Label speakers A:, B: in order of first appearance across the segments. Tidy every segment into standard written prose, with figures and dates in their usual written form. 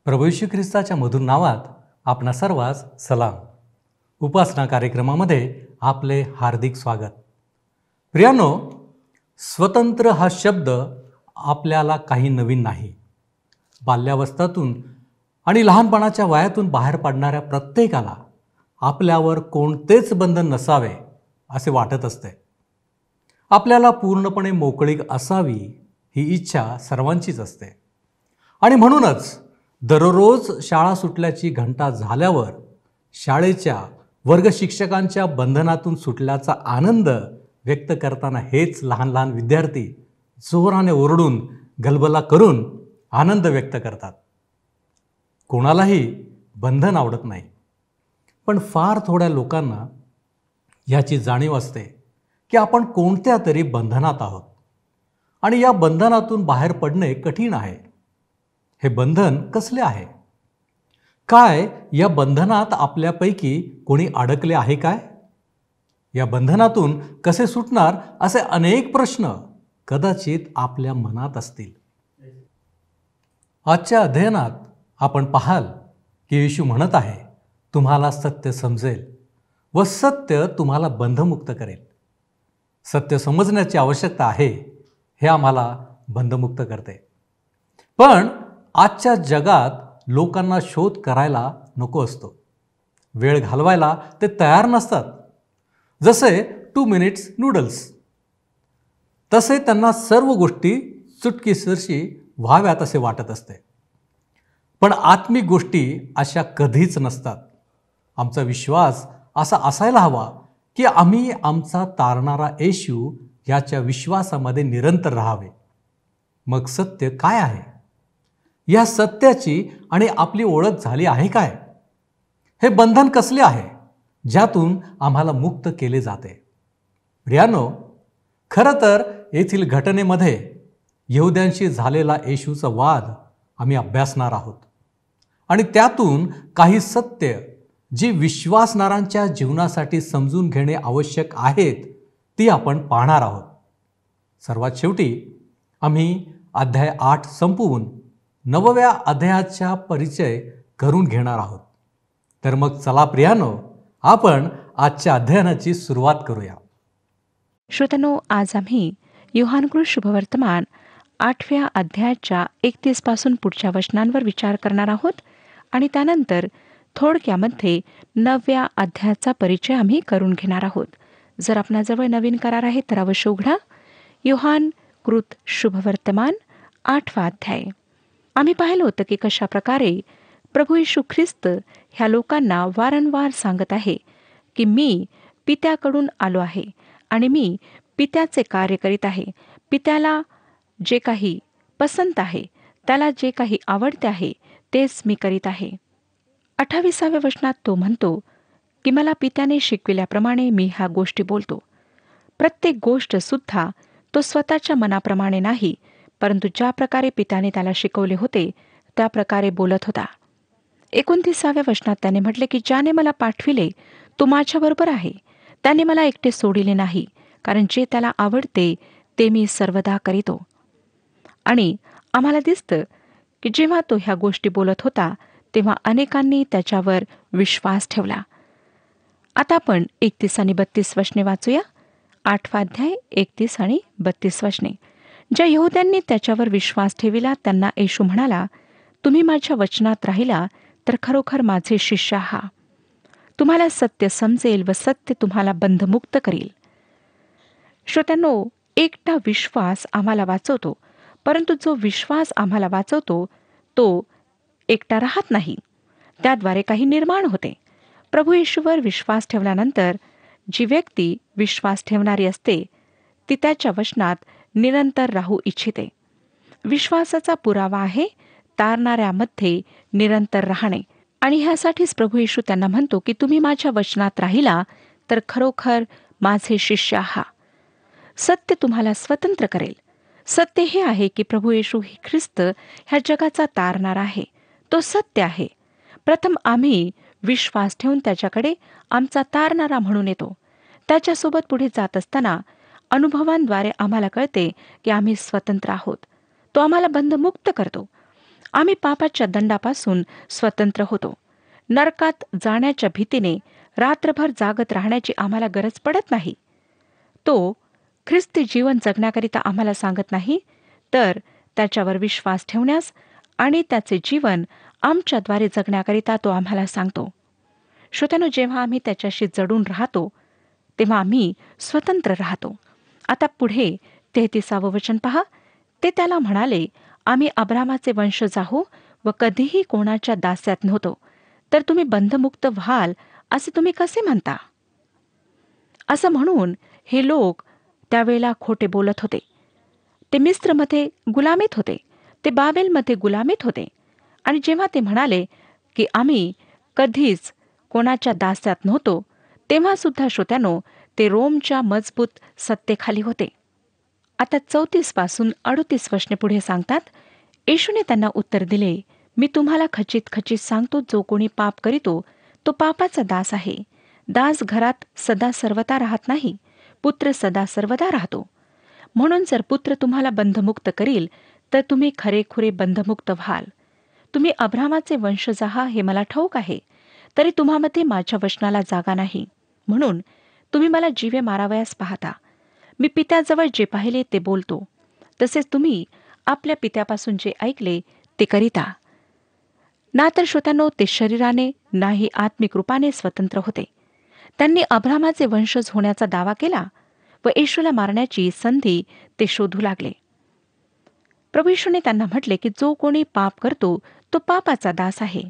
A: प्रभू येशू ख्रिस्ताच्या मधुर नावात आपणा सर्वांस सलाम. उपासना कार्यक्रमामध्ये आपले हार्दिक स्वागत. प्रियानो, स्वतंत्र हा शब्द आपल्याला काही नवीन नाही. बाल्यावस्थातून आणि लहानपणाच्या वयातून बाहेर पडणाऱ्या प्रत्येकाला आपल्यावर कोणतेच बंधन नसावे असे वाटत असते. आपल्याला पूर्णपणे मोकळीक असावी ही इच्छा सर्वांचीच असते. आणि म्हणूनच दररोज शाळा सुटल्याची घंटा झाल्यावर शाळेच्या वर्ग शिक्षकांच्या बंधनातून सुटल्याचा आनंद व्यक्त करताना हेच लहान लहान विद्यार्थी जोराने ओरडून गलबला करून आनंद व्यक्त करतात. कोणालाही बंधन आवडत नाही, पण फार थोड्या लोकांना याची जाणीव असते की आपण कोणत्या तरी बंधनात आहोत आणि या बंधनातून बाहेर पडणे कठीण आहे. हे बंधन कसले आहे? काय या बंधनात आपल्यापैकी कोणी अडकले आहे काय? या बंधनातून कसे सुटणार असे अनेक प्रश्न कदाचित आपल्या मनात असतील. आजच्या अध्ययनात आपण पाहाल की येशू म्हणत आहे, तुम्हाला सत्य समजेल व सत्य तुम्हाला बंधमुक्त करेल. सत्य समजण्याची आवश्यकता आहे, हे आम्हाला बंधमुक्त करते. पण आजच्या जगात लोकांना शोध करायला नको असतो. वेळ घालवायला ते तयार नसतात. जसे 2 मिनिट्स नूडल्स, तसे त्यांना सर्व गोष्टी चुटकीसरशी व्हाव्यात असे वाटत असते. पण आत्मिक गोष्टी अशा कधीच नसतात. आमचा विश्वास असा असायला हवा की आम्ही आमचा तारणारा येशू याच्या विश्वासामध्ये निरंतर राहावे. मग सत्य काय आहे? या सत्याची आणि आपली ओळख झाली आहे काय? हे बंधन कसले आहे ज्यातून आम्हाला मुक्त केले जाते? प्रियानो, खरं तर येथील घटनेमध्ये यहुद्यांशी झालेला येशूचा वाद आम्ही अभ्यासणार आहोत आणि त्यातून काही सत्य जी विश्वासणाऱ्यांच्या जीवनासाठी समजून घेणे आवश्यक आहेत ती आपण पाहणार आहोत. सर्वात शेवटी आम्ही अध्याय 8 संपवून 9व्या अध्यायाचा परिचय करून घेणार आहोत. तर मग चला प्रियानो, आपण आजच्या अध्ययनाची सुरुवात करूया.
B: श्रोत्यांनो, आज आम्ही योहानकृत शुभवर्तमान 8व्या अध्यायाच्या 31 पासून पुढच्या वचनांवर विचार करणार आहोत आणि त्यानंतर थोडक्यामध्ये 9व्या अध्यायाचा परिचय आम्ही करून घेणार आहोत. जर आपणाजवळ नवीन करार आहे तर अवश्य उघडा. योहानकृत शुभवर्तमान 8वा अध्याय. आम्ही पाहिलं होतं की कशा प्रकारे प्रभू येशू ख्रिस्त ह्या लोकांना वारंवार सांगत आहे की मी पित्याकडून आलो आहे आणि मी पित्याचे कार्य करीत आहे. पित्याला जे काही पसंत आहे, त्याला जे काही आवडते आहे तेच मी करीत आहे. 28व्या वचनात तो म्हणतो की मला पित्याने शिकविल्याप्रमाणे मी ह्या गोष्टी बोलतो. प्रत्येक गोष्ट सुद्धा तो स्वतःच्या मनाप्रमाणे नाही, परंतु ज्या प्रकारे पित्याने त्याला शिकवले होते त्या प्रकारे बोलत होता. 29व्या वचनात त्याने म्हटले की ज्याने मला पाठविले तो माझ्याबरोबर आहे. त्याने मला एकटे सोडिले नाही, कारण जे त्याला आवडते ते मी सर्वदा करीतो. आणि आम्हाला दिसतं की जेव्हा तो ह्या गोष्टी बोलत होता तेव्हा अनेकांनी त्याच्यावर विश्वास ठेवला. आता आपण 31 आणि 32 वचने वाचूया. 8वा अध्याय 31 आणि 32 वचने. ज्या यहुद्यांनी त्याच्यावर विश्वास ठेविला त्यांना येशू म्हणाला, तुम्ही माझ्या वचनात राहिला तर खरोखर माझे शिष्य आहात. तुम्हाला सत्य समजेल व सत्य तुम्हाला बंधमुक्त करील. श्रोत्यांनो, एकटा विश्वास आम्हाला वाचवतो, परंतु जो विश्वास आम्हाला वाचवतो तो एकटा राहत नाही. त्याद्वारे काही निर्माण होते. प्रभू येशूवर विश्वास ठेवल्यानंतर जी व्यक्ती विश्वास ठेवणारी असते ती त्याच्या वचनात निरंतर राहू इच्छिते. विश्वासाचा पुरावा आहे तारणाऱ्यामध्ये निरंतर राहणे. आणि ह्यासाठीच प्रभू येशू त्यांना म्हणतो की तुम्ही माझ्या वचनात राहिला तर खरोखर माझे शिष्य आहात. सत्य तुम्हाला स्वतंत्र करेल. सत्य हे आहे की प्रभू येशू ही ख्रिस्त ह्या जगाचा तारणारा आहे. तो सत्य आहे. प्रथम आम्ही विश्वास ठेवून त्याच्याकडे आमचा तारणारा म्हणून येतो. त्याच्यासोबत पुढे जात असताना अनुभवांद्वारे आम्हाला कळते की आम्ही स्वतंत्र आहोत. तो आम्हाला बंधमुक्त करतो. आम्ही पापाच्या दंडापासून स्वतंत्र होतो. नरकात जाण्याच्या भीतीने रात्रभर जागत राहण्याची आम्हाला गरज पडत नाही. तो ख्रिस्ती जीवन जगण्याकरिता आम्हाला सांगत नाही, तर त्याच्यावर विश्वास ठेवण्यास आणि त्याचे जीवन आमच्याद्वारे जगण्याकरिता तो आम्हाला सांगतो. श्रोत्यानो, जेव्हा आम्ही त्याच्याशी जडून राहतो तेव्हा आम्ही स्वतंत्र राहतो. आता पुढे 33वे वचन पहा. ते त्याला म्हणाले, आम्ही अब्रामाचे वंशज आहो व कधीही कोणाच्या दास्यात नव्हतो, तर तुम्ही बंधमुक्त व्हाल असे तुम्ही कसे म्हणता? असं म्हणून हे लोक त्यावेळेला खोटे बोलत होते. ते मिस्रमध्ये गुलामीत होते, ते बाबेलमध्ये गुलामीत होते. आणि जेव्हा ते म्हणाले की आम्ही कधीच कोणाच्या दास्यात नव्हतो, तेव्हा सुद्धा श्रोत्यानो ते रोमच्या मजबूत सत्तेखाली होते. आता 34 पासून 38 वचने पुढे सांगतात, येशूने त्यांना उत्तर दिले, मी तुम्हाला खचित खचित सांगतो, जो कोणी पाप करीतो तो पापाचा दास आहे. दास घरात सदा सर्वदा राहत नाही, पुत्र सदा सर्वदा राहतो. म्हणून जर पुत्र तुम्हाला बंधमुक्त करील तर तुम्ही खरेखुरे बंधमुक्त व्हाल. तुम्ही अब्रामाचे वंशज आहात हे मला ठाऊक आहे, तरी तुम्हामध्ये माझ्या वचनाला जागा नाही. म्हणून तुम्ही मला जीवे मारावयास पाहता. मी पित्याजवळ जे पाहिले ते बोलतो, तसेच तुम्ही आपल्या पित्यापासून जे ऐकले ते करिता. ना तर श्रोत्यानो ते शरीराने नाही आत्मिक रूपाने स्वतंत्र होते. त्यांनी अब्रामाचे वंशज होण्याचा दावा केला व येशूला मारण्याची संधी ते शोधू लागले. प्रभू येशूने त्यांना म्हटले की जो कोणी पाप करतो तो पापाचा दास आहे.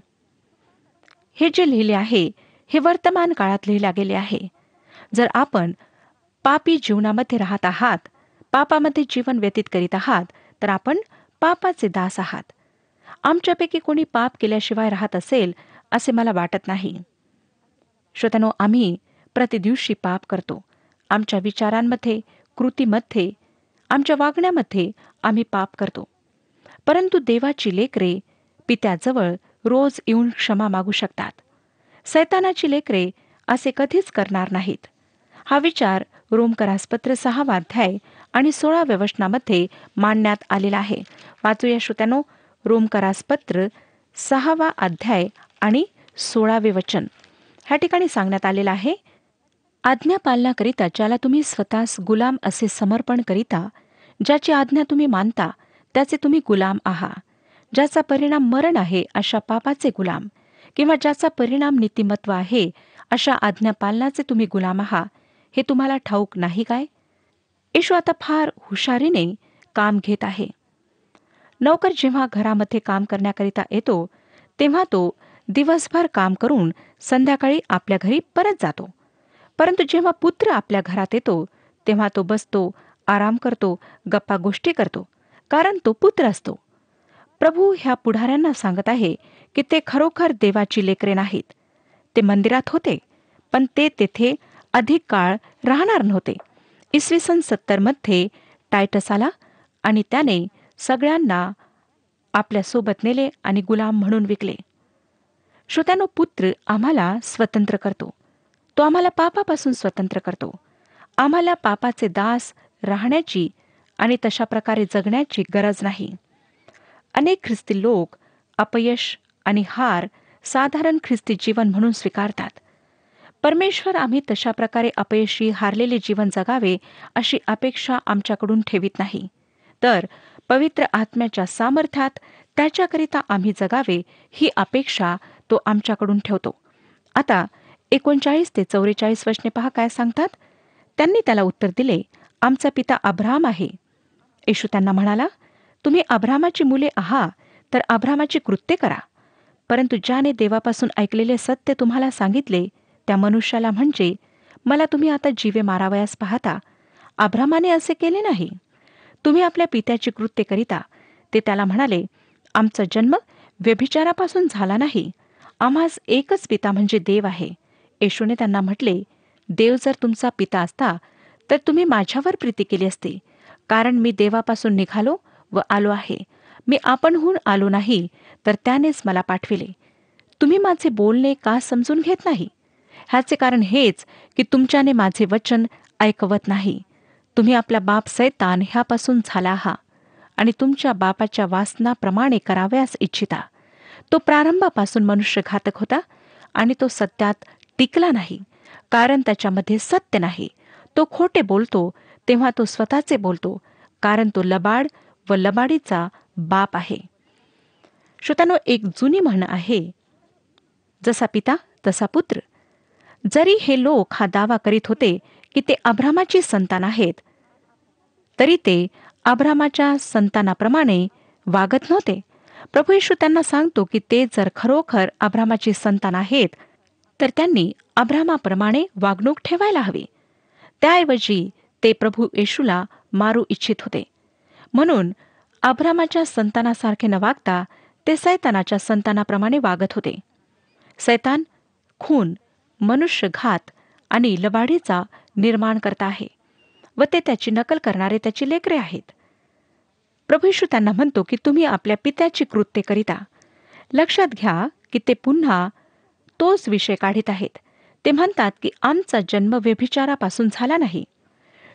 B: हे जे लिहिले आहे हे वर्तमान काळात लिहिले गेले आहे. जर आपण पापी जीवनामध्ये राहत आहात, पापामध्ये जीवन व्यतीत करीत आहात, तर आपण पापाचे दास आहात. आमच्यापैकी कोणी पाप केल्याशिवाय राहत असेल असे मला वाटत नाही. श्रोत्यानो, आम्ही प्रतिदिवशी पाप करतो. आमच्या विचारांमध्ये, कृतीमध्ये, आमच्या वागण्यामध्ये आम्ही पाप करतो. परंतु देवाची लेकरे पित्याजवळ रोज येऊन क्षमा मागू शकतात. सैतानाची लेकरे असे कधीच करणार नाहीत. हा विचार रोमकरासपत्र 6 अध्याय आणि 16 वचनामध्ये मांडण्यात आलेला आहे. वाचूया श्रोत्यानो, रोमकरासपत्र 6 अध्याय आणि 16 वचन. ह्या ठिकाणी सांगण्यात आलेलं आहे, आज्ञापालनाकरिता ज्याला तुम्ही स्वतःस गुलाम असे समर्पण करिता, ज्याची आज्ञा तुम्ही मानता त्याचे तुम्ही गुलाम आहात. ज्याचा परिणाम मरण आहे अशा पापाचे गुलाम, किंवा ज्याचा परिणाम नीतिमत्व आहे अशा आज्ञापालनाचे तुम्ही गुलाम आहात, हे तुम्हाला ठाऊक नाही काय? येशू आता फार हुशारीने काम घेत आहे. नोकर जेव्हा घरामध्ये काम करण्याकरिता येतो तेव्हा तो दिवसभर काम करून संध्याकाळी आपल्या घरी परत जातो. परंतु जेव्हा पुत्र आपल्या घरात येतो तेव्हा तो बसतो, आराम करतो, गप्पा गोष्टी करतो, कारण तो पुत्र असतो. प्रभू ह्या पुढाऱ्यांना सांगत आहे की ते खरोखर देवाची लेकरे नाहीत. ते मंदिरात होते, पण ते तेथे अधिक काळ राहणार नव्हते. इसवी सन 70 मध्ये टायटस आला आणि त्याने सगळ्यांना आपल्यासोबत नेले आणि गुलाम म्हणून विकले. श्रोत्यानो, पुत्र आम्हाला स्वतंत्र करतो. तो आम्हाला पापापासून स्वतंत्र करतो. आम्हाला पापाचे दास राहण्याची आणि तशा प्रकारे जगण्याची गरज नाही. अनेक ख्रिस्ती लोक अपयश आणि हार साधारण ख्रिस्ती जीवन म्हणून स्वीकारतात. परमेश्वर आम्ही तशा प्रकारे अपयशी हारलेले जीवन जगावे अशी अपेक्षा आमच्याकडून ठेवीत नाही, तर पवित्र आत्म्याच्या सामर्थ्यात त्याच्याकरिता आम्ही जगावे ही अपेक्षा तो आमच्याकडून ठेवतो. आता 39 ते 44 वचने पहा काय सांगतात. त्यांनी त्याला उत्तर दिले, आमचा पिता अब्राहम आहे. येशू त्यांना म्हणाला, तुम्ही अब्राहमाची मुले आहात तर अब्राहमाची कृत्ये करा. परंतु ज्याने देवापासून ऐकलेले सत्य तुम्हाला सांगितले त्या मनुष्याला म्हणजे मला तुम्ही आता जीवे मारावयास पाहता. अब्राहमाने असे केले नाही. तुम्ही आपल्या पित्याची कृत्ये करिता. ते त्याला म्हणाले, आमचा जन्म व्यभिचारापासून झाला नाही. आम्हास एकच पिता म्हणजे देव आहे. येशूने त्यांना म्हटले, देव जर तुमचा पिता असता तर तुम्ही माझ्यावर प्रीती केली असती, कारण मी देवापासून निघालो व आलो आहे. मी आपणहून आलो नाही, तर त्यानेच मला पाठविले. तुम्ही माझे बोलणे का समजून घेत नाही? ह्याचे कारण हेच की तुमच्याने माझे वचन ऐकवत नाही. तुम्ही आपला बाप सैतान ह्यापासून झाला आहात आणि तुमच्या बापाच्या वासनाप्रमाणे कराव्यास इच्छिता. तो प्रारंभापासून मनुष्यघातक होता आणि तो सत्यात टिकला नाही, कारण त्याच्यामध्ये सत्य नाही. तो खोटे बोलतो तेव्हा तो स्वतःचे बोलतो, कारण तो लबाड व लबाडीचा बाप आहे. श्रोत्यानो, एक जुनी म्हण आहे, जसा पिता तसा पुत्र. जरी हे लोक हा दावा करीत होते की ते अब्रामाची संतान आहेत, तरी ते अब्रामाच्या संतानाप्रमाणे वागत नव्हते. प्रभू येशू त्यांना सांगतो की ते जर खरोखर अब्रामाची संतान आहेत, तर त्यांनी अब्रामाप्रमाणे वागणूक ठेवायला हवी. त्याऐवजी ते प्रभू येशूला मारू इच्छित होते. म्हणून अब्रामाच्या संतानासारखे न वागता ते सैतानाच्या संतानाप्रमाणे वागत होते. सैतान खून, मनुष्यघात आणि लबाडीचा निर्माण करता आहे व ते त्याची नकल करणारे त्याची लेकरे आहेत. प्रभू येशू त्यांना म्हणतो की तुम्ही आपल्या पित्याची कृत्ये करिता. लक्षात घ्या की ते पुन्हा तोच विषय काढीत आहेत. ते म्हणतात की आमचा जन्म व्यभिचारापासून झाला नाही.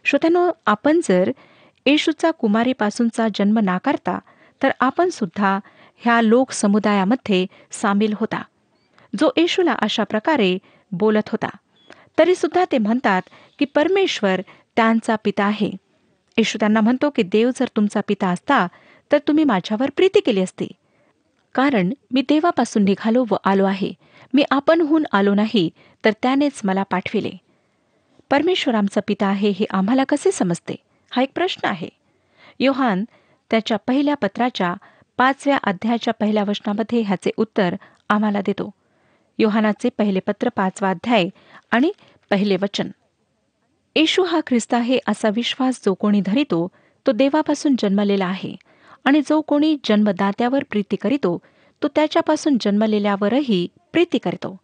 B: श्रोत्यानो, आपण जर येशूचा कुमारीपासूनचा जन्म नाकारता, तर आपण सुद्धा ह्या लोक समुदायामध्ये सामील होता, जो येशूला अशा प्रकारे बोलत होता. तरी सुद्धा ते म्हणतात की परमेश्वर त्यांचा पिता आहे. येशू त्यांना म्हणतो की देव जर तुमचा पिता असता, तर तुम्ही माझ्यावर प्रीती केली असती, कारण मी देवापासून निघालो व आलो आहे. मी आपणहून आलो नाही, तर त्यानेच मला पाठविले. परमेश्वर आमचा पिता आहे हे आम्हाला कसे समजते? हा एक प्रश्न आहे. योहान त्याच्या पहिल्या पत्राच्या 5व्या अध्यायाच्या पहिल्या वचनामध्ये ह्याचे उत्तर आम्हाला देतो. योहानाचे पहिले पत्र 5वा अध्याय आणि पहिले वचन. येशू हा ख्रिस्त आहे असा विश्वास जो कोणी धरितो, तो देवापासून जन्मलेला आहे, आणि जो कोणी जन्मदात्यावर प्रीती करीतो, तो त्याच्यापासून जन्मलेल्यावरही प्रीती करतो.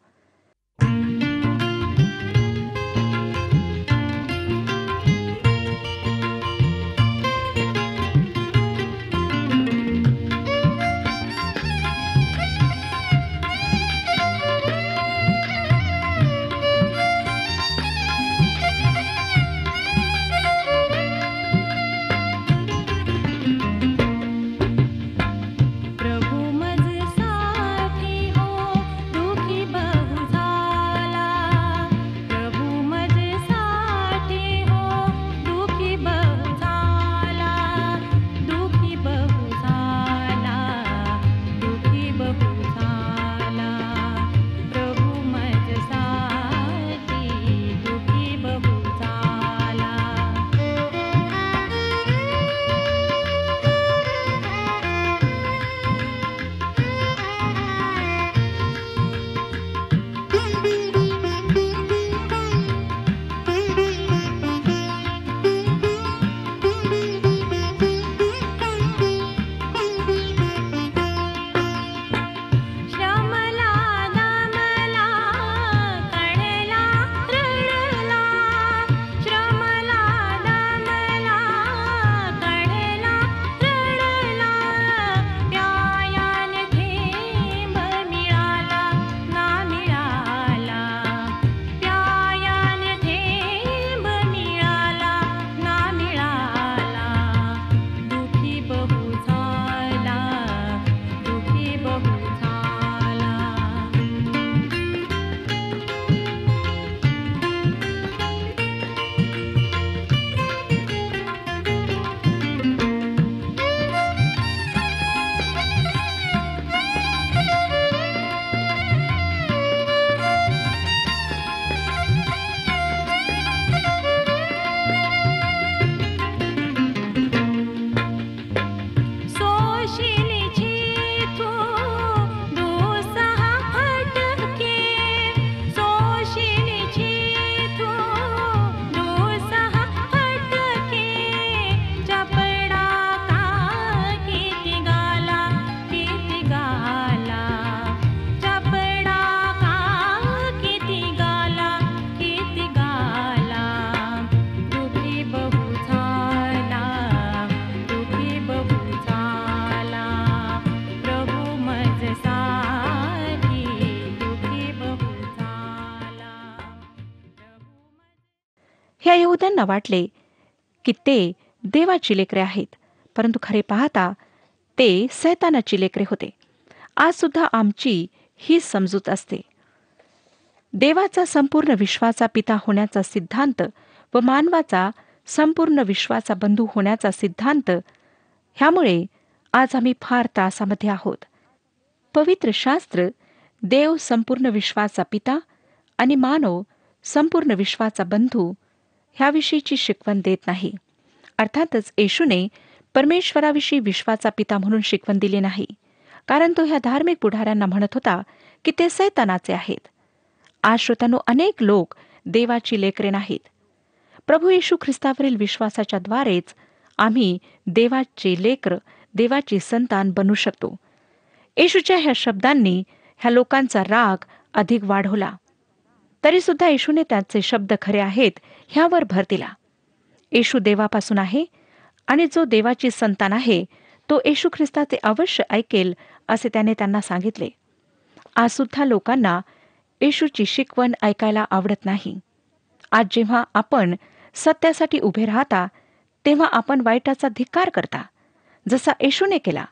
B: ह्या यहूद्यांना वाटले की ते देवाची लेकरे आहेत, परंतु खरे पाहता ते सैतानाची लेकरे होते. आज सुद्धा आमची ही समजूत असते. देवाचा संपूर्ण विश्वाचा पिता होण्याचा सिद्धांत व मानवाचा संपूर्ण विश्वाचा बंधू होण्याचा सिद्धांत, ह्यामुळे आज आम्ही फार त्रासामध्ये आहोत. पवित्र शास्त्र देव संपूर्ण विश्वाचा पिता आणि मानव संपूर्ण विश्वाचा बंधू ह्याविषयीची शिकवण देत नाही. अर्थातच येशूने परमेश्वराविषयी विश्वाचा पिता म्हणून शिकवण दिली नाही, कारण तो ह्या धार्मिक पुढाऱ्यांना म्हणत होता की ते सैतानाचे आहेत. आज श्रोत्यांनो, अनेक लोक देवाची लेकरे नाहीत. प्रभू येशू ख्रिस्तावरील विश्वासाच्या द्वारेच आम्ही देवाचे लेकर, देवाची संतान बनू शकतो. येशूच्या ह्या शब्दांनी ह्या लोकांचा राग अधिक वाढवला. तरीसुद्धा येशूने त्याचे शब्द खरे आहेत ह्यावर भर दिला. येशू देवापासून आहे आणि जो देवाची संतान आहे तो येशू ख्रिस्ताचे अवश्य ऐकेल असे त्याने त्यांना सांगितले. आज सुद्धा लोकांना येशूची शिकवण ऐकायला आवडत नाही. आज जेव्हा आपण सत्यासाठी उभे राहता तेव्हा आपण वाईटाचा धिक्कार करता, जसा येशूने केला,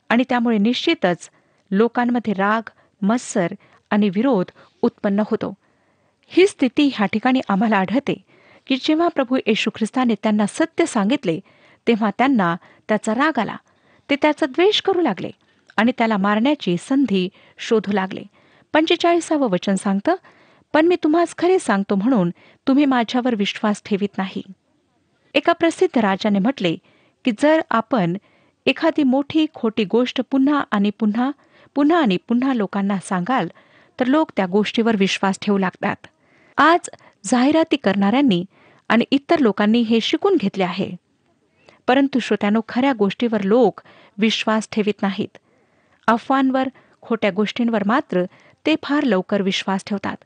B: आणि त्यामुळे निश्चितच लोकांमध्ये राग, मत्सर आणि विरोध उत्पन्न होतो. ही स्थिती ह्या ठिकाणी आम्हाला आढळते की जेव्हा प्रभू येशू ख्रिस्ताने त्यांना सत्य सांगितले तेव्हा त्यांना त्याचा राग आला. ते त्याचा द्वेष करू लागले आणि त्याला मारण्याची संधी शोधू लागले. 45 वचन सांगतं, पण मी तुम्हास खरे सांगतो म्हणून तुम्ही माझ्यावर विश्वास ठेवीत नाही. एका प्रसिद्ध राजाने म्हटले की जर आपण एखादी मोठी खोटी गोष्ट पुन्हा आणि पुन्हा लोकांना सांगाल तर लोक त्या गोष्टीवर विश्वास ठेवू लागतात. आज जाहिराती करणाऱ्यांनी आणि इतर लोकांनी हे शिकून घेतले आहे. परंतु श्रोत्यानो, खऱ्या गोष्टीवर लोक विश्वास ठेवीत नाहीत. अफवांवर, खोट्या गोष्टींवर मात्र ते फार लवकर विश्वास ठेवतात,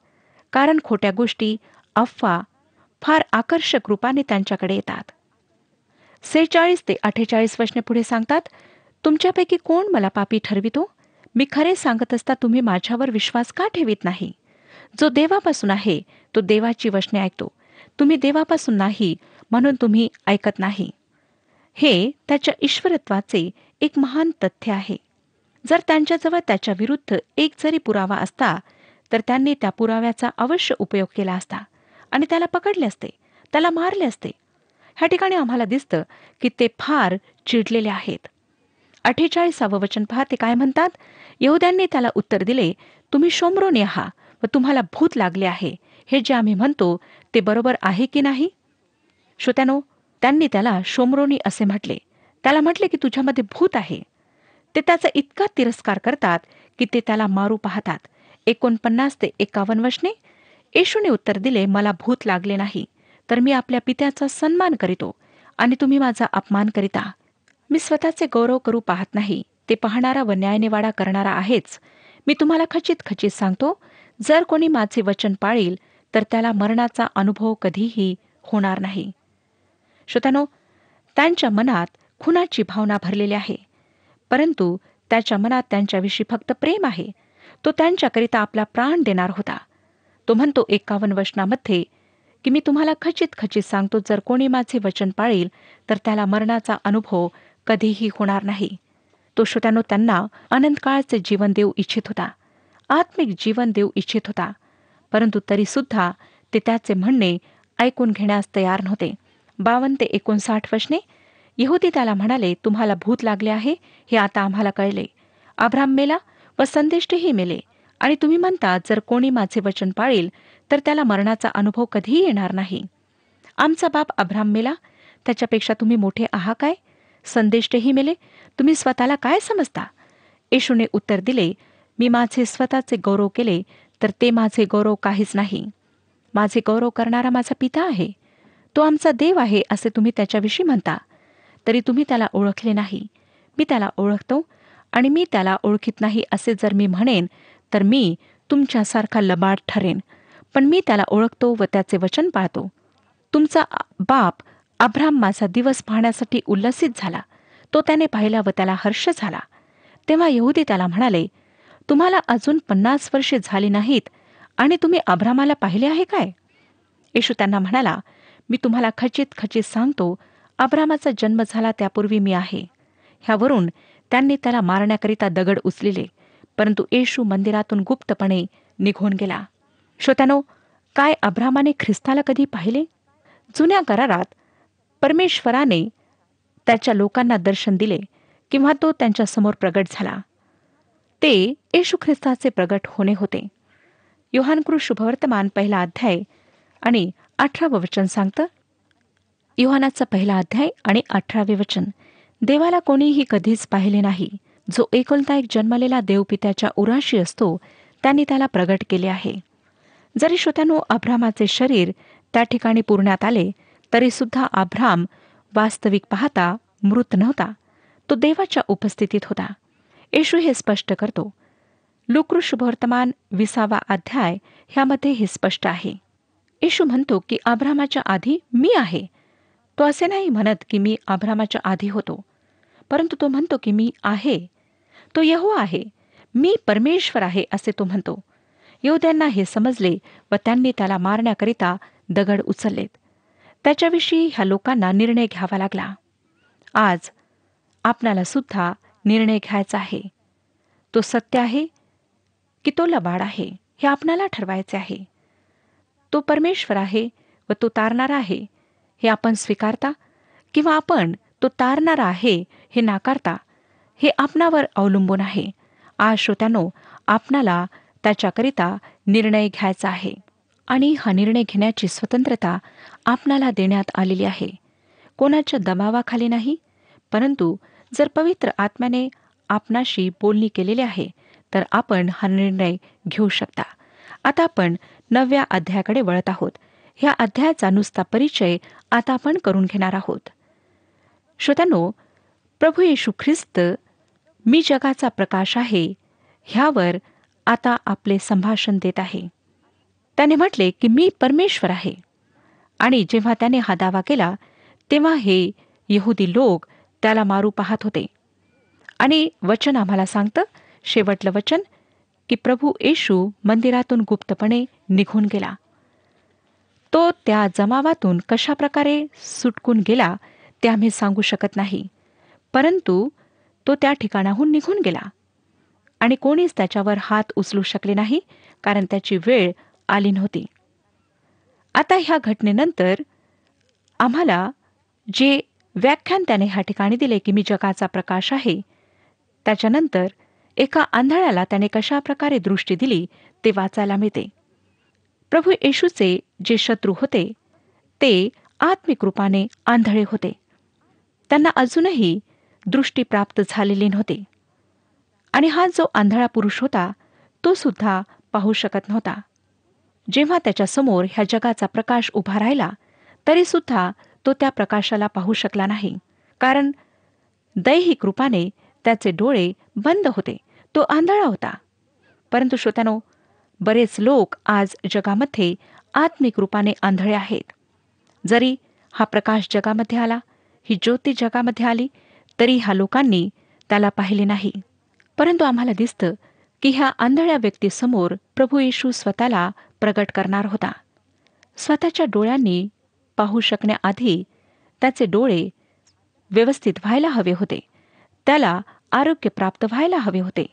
B: कारण खोट्या गोष्टी, अफवा फार आकर्षक रूपाने त्यांच्याकडे येतात. 46 ते 48 वचने पुढे सांगतात, तुमच्यापैकी कोण मला पापी ठरवितो? मी खरे सांगत असता तुम्ही माझ्यावर विश्वास का ठेवीत नाही? जो देवापासून आहे तो देवाची वचने ऐकतो. तुम्ही देवापासून नाही म्हणून तुम्ही ऐकत नाही. हे त्याच्या ईश्वरत्वाचे एक महान तथ्य आहे. जर त्यांच्याजवळ त्याच्या विरुद्ध एक जरी पुरावा असता तर त्यांनी त्या पुराव्याचा अवश्य उपयोग केला असता आणि त्याला पकडले असते, त्याला मारले असते. ह्या ठिकाणी आम्हाला दिसतं की ते फार चिडलेले आहेत. 48 वचन पहा, ते काय म्हणतात? यहुद्यांनी त्याला उत्तर दिले, तुम्ही शोम्रोनी आहात व तुम्हाला भूत लागले आहे. हे जे आम्ही म्हणतो ते बरोबर आहे की नाही? श्रोत्यानो, त्यांनी त्याला शोम्रोनी असे म्हटले. त्याला म्हटले की तुझ्यामध्ये भूत आहे. ते त्याचा इतका तिरस्कार करतात की ते त्याला मारू पाहतात. 49 ते 51 वचने, येशूने उत्तर दिले, मला भूत लागले नाही, तर मी आपल्या पित्याचा सन्मान करीतो आणि तुम्ही माझा अपमान करीता. मी स्वतःचे गौरव करू पाहत नाही, ते पाहणारा व न्यायनिवाडा करणारा आहेच. मी तुम्हाला खचित सांगतो, जर कोणी माझे वचन पाळील तर त्याला मरणाचा अनुभव कधीही होणार नाही. श्रोत्यानो, त्यांच्या मनात खुनाची भावना भरलेली आहे, परंतु त्याच्या मनात त्यांच्याविषयी फक्त प्रेम आहे. तो त्यांच्याकरिता आपला प्राण देणार होता. तो म्हणतो 51 वचनामध्ये की मी तुम्हाला खचित सांगतो, जर कोणी माझे वचन पाळील तर त्याला मरणाचा अनुभव कधीही होणार नाही. तो श्रोत्यानो त्यांना अनंतकाळचे जीवन देऊ इच्छित होता, आत्मिक जीवन देऊ इच्छित होता, परंतु तरीसुद्धा ते त्याचे म्हणणे ऐकून घेण्यास तयार नव्हते. 52 ते 59 वचने, यहुदी त्याला म्हणाले, तुम्हाला भूत लागले आहे हे आता आम्हाला कळले. अब्राम मेला व संदेष्टही मेले आणि तुम्ही म्हणता जर कोणी माझे वचन पाळील तर त्याला मरणाचा अनुभव कधीही येणार नाही. आमचा बाप अब्राम मेला, त्याच्यापेक्षा तुम्ही मोठे आहात काय? संदेष्टही मेले, तुम्ही स्वतःला काय समजता? येशूने उत्तर दिले, मी माझे स्वतःचे गौरव केले तर ते माझे गौरव काहीच नाही. माझे गौरव करणारा माझा पिता आहे, तो आमचा देव आहे असे तुम्ही त्याच्याविषयी म्हणता, तरी तुम्ही त्याला ओळखले नाही. मी त्याला ओळखतो आणि मी त्याला ओळखीत नाही असे जर मी म्हणेन तर मी तुमच्यासारखा लबाड ठरेन. पण मी त्याला ओळखतो व त्याचे वचन पाळतो. तुमचा बाप अब्राम माझा दिवस पाहण्यासाठी उल्लसित झाला, तो त्याने पाहिला व त्याला हर्ष झाला. तेव्हा यहुदी त्याला म्हणाले, तुम्हाला अजून 50 वर्षे झाली नाहीत आणि तुम्ही अब्रामाला पाहिले आहे काय? येशू त्यांना म्हणाला, मी तुम्हाला खचित सांगतो, अब्रामाचा जन्म झाला त्यापूर्वी मी आहे. ह्यावरून त्यांनी त्याला मारण्याकरिता दगड उचलिले, परंतु येशू मंदिरातून गुप्तपणे निघून गेला. श्रोत्यानो, काय अब्रामाने ख्रिस्ताला कधी पाहिले? जुन्या करारात परमेश्वराने त्याच्या लोकांना दर्शन दिले किंवा तो त्यांच्यासमोर प्रगट झाला. ते येशू ख्रिस्ताचे प्रगट होणे होते. योहानकृत शुभवर्तमान 1 अध्याय आणि 18 वचन सांगतं. योहानाचा 1 अध्याय आणि 18 वचन. देवाला कोणीही कधीच पाहिले नाही. जो एकुलता एक जन्मलेला देवपित्याच्या उराशी असतो, त्यांनी त्याला प्रगट केले आहे. जरी श्रोत्यानो अब्रामाचे शरीर त्या ठिकाणी पुरण्यात आले, तरी सुद्धा अब्राम वास्तविक पाहता मृत नव्हता. तो देवाच्या उपस्थितीत होता. येशू हे स्पष्ट करतो. लूका शुभवर्तमान 20 अध्याय ह्यामध्ये हे स्पष्ट आहे. येशू म्हणतो की अब्रामाच्या आधी मी आहे. तो असे नाही म्हणत की मी अब्रामाच्या आधी होतो, परंतु तो म्हणतो की मी आहे. तो यहोवा आहे, मी परमेश्वर आहे असे तो म्हणतो. यहूद्यांना हे समजले व त्यांनी त्याला मारण्याकरिता दगड उचललेत. त्याच्याविषयी ह्या लोकांना निर्णय घ्यावा लागला. आज आपणाला सुद्धा निर्णय घ्यायचा आहे. तो सत्य आहे की तो लबाड आहे, हे आपणाला ठरवायचे आहे. तो परमेश्वर आहे व तो तारणारा आहे, हे आपण स्वीकारता किंवा आपण तो तारणारा आहे हे नाकारता, हे आपणावर अवलंबून आहे. आज श्रोत्यानो, आपणाला त्याच्याकरिता निर्णय घ्यायचा आहे आणि हा निर्णय घेण्याची स्वतंत्रता आपणाला देण्यात आलेली आहे. कोणाच्या दबावाखाली नाही, परंतु जर पवित्र आत्म्याने आपणाशी बोलणी केलेली आहे तर आपण हा निर्णय घेऊ शकता. आता आपण 9व्या अध्यायाकडे वळत आहोत. ह्या अध्यायाचा नुसता परिचय आता आपण करून घेणार आहोत. श्रोत्यानो, प्रभू येशू ख्रिस्त मी जगाचा प्रकाश आहे ह्यावर आता आपले संभाषण देत आहे. त्याने म्हटले की मी परमेश्वर आहे. आणि जेव्हा त्याने हा दावा केला तेव्हा हे यहुदी लोक त्याला मारू पाहत होते. आणि वचन आम्हाला सांगतं, शेवटलं वचन, की प्रभू येशू मंदिरातून गुप्तपणे निघून गेला. तो त्या जमावातून कशा प्रकारे सुटकून गेला ते आम्ही सांगू शकत नाही, परंतु तो त्या ठिकाणाहून निघून गेला आणि कोणीच त्याच्यावर हात उचलू शकले नाही, कारण त्याची वेळ आली नव्हती. आता ह्या घटनेनंतर आम्हाला जे व्याख्यान त्याने ह्या ठिकाणी दिले की मी जगाचा प्रकाश आहे, त्याच्यानंतर एका आंधळ्याला त्याने कशा प्रकारे दृष्टी दिली ते वाचायला मिळते. प्रभू येशूचे जे शत्रू होते ते आत्मिक रूपाने आंधळे होते. त्यांना अजूनही दृष्टी प्राप्त झालेली नव्हती. आणि हा जो आंधळा पुरुष होता तो सुद्धा पाहू शकत नव्हता. जेव्हा त्याच्यासमोर ह्या जगाचा प्रकाश उभा राहिला तरी सुद्धा तो त्या प्रकाशाला पाहू शकला नाही, कारण दैहिक रूपाने त्याचे डोळे बंद होते. तो आंधळा होता. परंतु श्रोत्यानो, बरेच लोक आज जगामध्ये आत्मिक रूपाने आंधळे आहेत. जरी हा प्रकाश जगामध्ये आला, ही ज्योती जगामध्ये आली, तरी ह्या लोकांनी त्याला पाहिले नाही. परंतु आम्हाला दिसतं की ह्या आंधळ्या व्यक्तीसमोर प्रभू येशू स्वतःला प्रगट करणार होता. स्वतःच्या डोळ्यांनी पाहू शकण्याआधी त्याचे डोळे व्यवस्थित व्हायला हवे होते. त्याला आरोग्य प्राप्त व्हायला हवे होते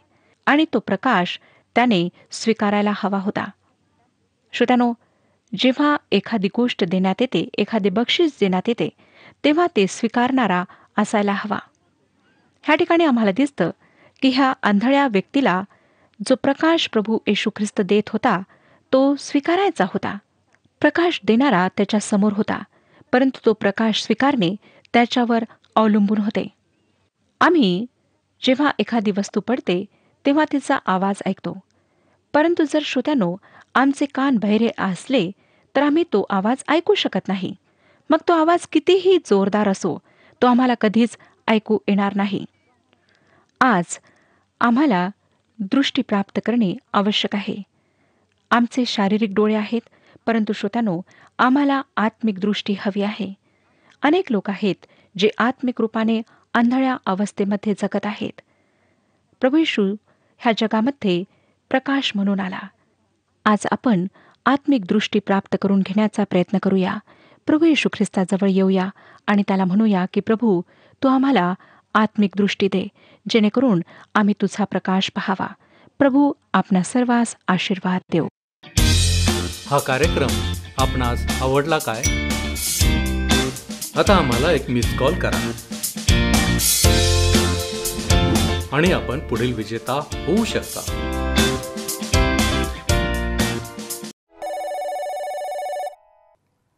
B: आणि तो प्रकाश त्याने स्वीकारायला हवा होता. श्रोत्यानो, जेव्हा एखादी गोष्ट देण्यात येते, एखादे बक्षीस देण्यात येते, तेव्हा ते स्वीकारणारा असायला हवा. ह्या ठिकाणी आम्हाला दिसतं की ह्या आंधळ्या व्यक्तीला जो प्रकाश प्रभू येशू ख्रिस्त देत होता तो स्वीकारायचा होता. प्रकाश देणारा त्याच्या समोर होता, परंतु तो प्रकाश स्वीकारणे त्याच्यावर अवलंबून होते. आम्ही जेव्हा एखादी वस्तू पडते तेव्हा तिचा आवाज ऐकतो, परंतु जर श्रोत्यानो आमचे कान बहिरे असले तर आम्ही तो आवाज ऐकू शकत नाही. मग तो आवाज कितीही जोरदार असो, तो आम्हाला कधीच ऐकू येणार नाही. आज आम्हाला दृष्टी प्राप्त करणे आवश्यक आहे. आमचे शारीरिक डोळे आहेत, परंतु श्रोत्यानो आम्हाला आत्मिक दृष्टी हवी आहे. अनेक लोक आहेत जे आत्मिक रूपाने आंधळ्या अवस्थेमध्ये जगत आहेत. प्रभू येशू ह्या जगामध्ये प्रकाश म्हणून आला. आज आपण आत्मिक दृष्टी प्राप्त करून घेण्याचा प्रयत्न करूया. प्रभू येशू ख्रिस्ताजवळ येऊया आणि त्याला म्हणूया की प्रभू, तू आम्हाला आत्मिक दृष्टी दे, जेणेकरून आम्ही तुझा प्रकाश पाहावा. प्रभू आपणा सर्वांस आशीर्वाद देव.
A: हा कार्यक्रम आपणास आवडला काय? आता आम्हाला एक मिस कॉल करा आणि आपण पुढील विजेता होऊ शकता.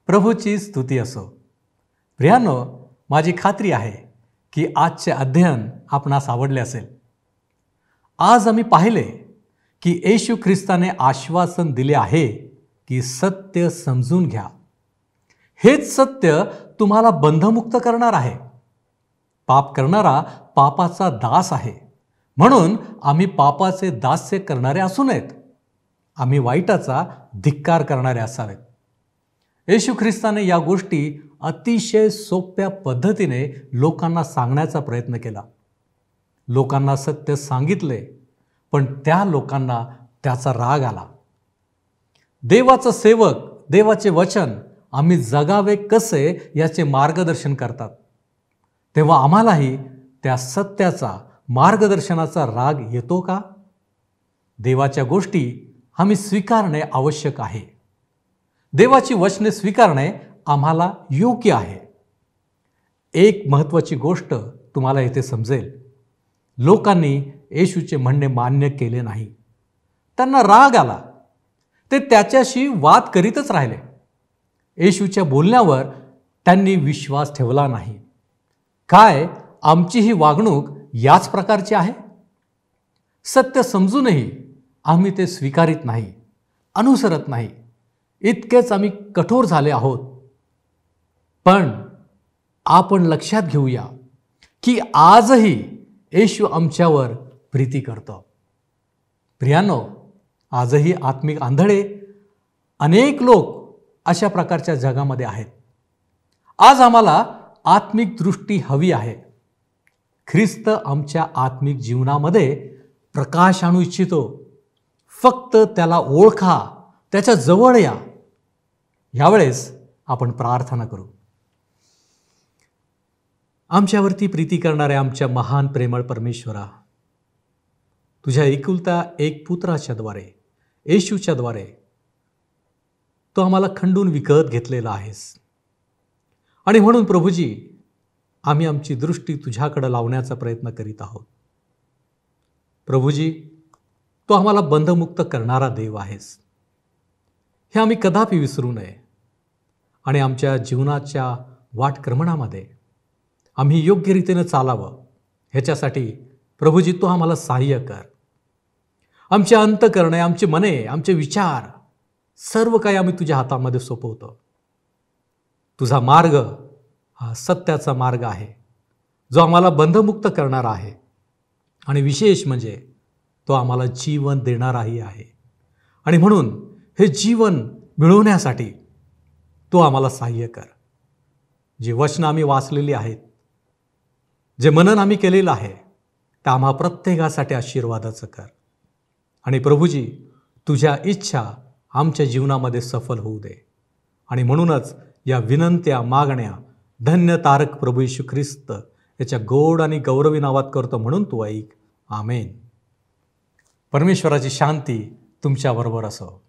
A: प्रभूची स्तुती असो. प्रियानो, माझी खात्री आहे की आजचे अध्ययन आपणास आवडले असेल. आज आम्ही पाहिले की येशू ख्रिस्ताने आश्वासन दिले आहे की सत्य समजून घ्या. हेच सत्य तुम्हाला बंधमुक्त करणार आहे. पाप करणारा पापाचा दास आहे, म्हणून आम्ही पापाचे दास्य करणारे असू नयेत. आम्ही वाईटाचा धिक्कार करणारे असावेत. येशू ख्रिस्ताने या गोष्टी अतिशय सोप्या पद्धतीने लोकांना सांगण्याचा प्रयत्न केला. लोकांना सत्य सांगितले, पण त्या लोकांना त्याचा राग आला. देवाचा सेवक देवाचे वचन आम्ही जगावे कसे याचे मार्गदर्शन करतात, तेव्हा आम्हालाही त्या सत्याचा मार्गदर्शनाचा राग येतो का? देवाच्या गोष्टी आम्ही स्वीकारणे आवश्यक आहे. देवाची वचने स्वीकारणे आम्हाला योग्य आहे. एक महत्त्वाची गोष्ट तुम्हाला येथे समजेल. लोकांनी येशूचे म्हणणे मान्य केले नाही. त्यांना राग आला. ते त्याच्याशी वाद करीतच राहिले. येशूच्या बोलण्यावर त्यांनी विश्वास ठेवला नाही. काय आमची ही वागणूक याच प्रकारची आहे? सत्य समजूनही आम्ही ते स्वीकारित नाही, अनुसरत नाही. इतकेच आम्ही कठोर झाले आहोत. पण आपण लक्षात घेऊया की आजही येशू आमच्यावर प्रीती करतो. प्रियानो, आजही आत्मिक आंधळे अनेक लोक अशा प्रकारच्या जगामध्ये आहेत. आज आम्हाला आत्मिक दृष्टी हवी आहे. ख्रिस्त आमच्या आत्मिक जीवनामध्ये प्रकाश आणू इच्छितो. फक्त त्याला ओळखा, त्याच्या जवळ या. यावेळेस आपण प्रार्थना करू. आमच्यावरती प्रीती करणाऱ्या आमच्या महान प्रेमळ परमेश्वरा, तुझ्या एकुलता एक पुत्राच्या द्वारे, येशूच्या द्वारे तो आम्हाला खंडून विकत घेतलेला आहेस. आणि म्हणून प्रभूजी, आम्ही आमची दृष्टी तुझ्याकडे लावण्याचा प्रयत्न करीत आहोत. प्रभूजी, तो आम्हाला बंधमुक्त करणारा देव आहेस. हे आम्ही कदापि विसरू नये. आणि आमच्या जीवनाच्या वाटक्रमणामध्ये आम्ही योग्य रीतीने चालावं, ह्याच्यासाठी प्रभूजी तू आम्हाला सहाय्य कर. आमचे अंतःकरणे, आमचे मने, आमचे विचार सर्व काही आम्ही तुझ्या हातामध्ये सोपवतो. तुझा मार्ग हा सत्याचा मार्ग आहे, जो आम्हाला बंधमुक्त करणारा आहे. आणि विशेष म्हणजे तो आम्हाला जीवन देणाराही आहे. आणि म्हणून हे जीवन मिळवण्यासाठी तो आम्हाला सहाय्य कर. जी वचनं आम्ही वाचलेली आहेत, जे मनन आम्ही केलेलं आहे, ते आम्हा प्रत्येकासाठी आशीर्वादाचं कर. आणि प्रभूजी, तुझ्या इच्छा आमच्या जीवनामध्ये सफल होऊ दे. आणि म्हणूनच या विनंत्या, मागण्या धन्य तारक प्रभू येशू ख्रिस्त याच्या गोड आणि गौरवी नावात करतो, म्हणून तू ऐक. आमेन. परमेश्वराची शांती तुमच्याबरोबर असो.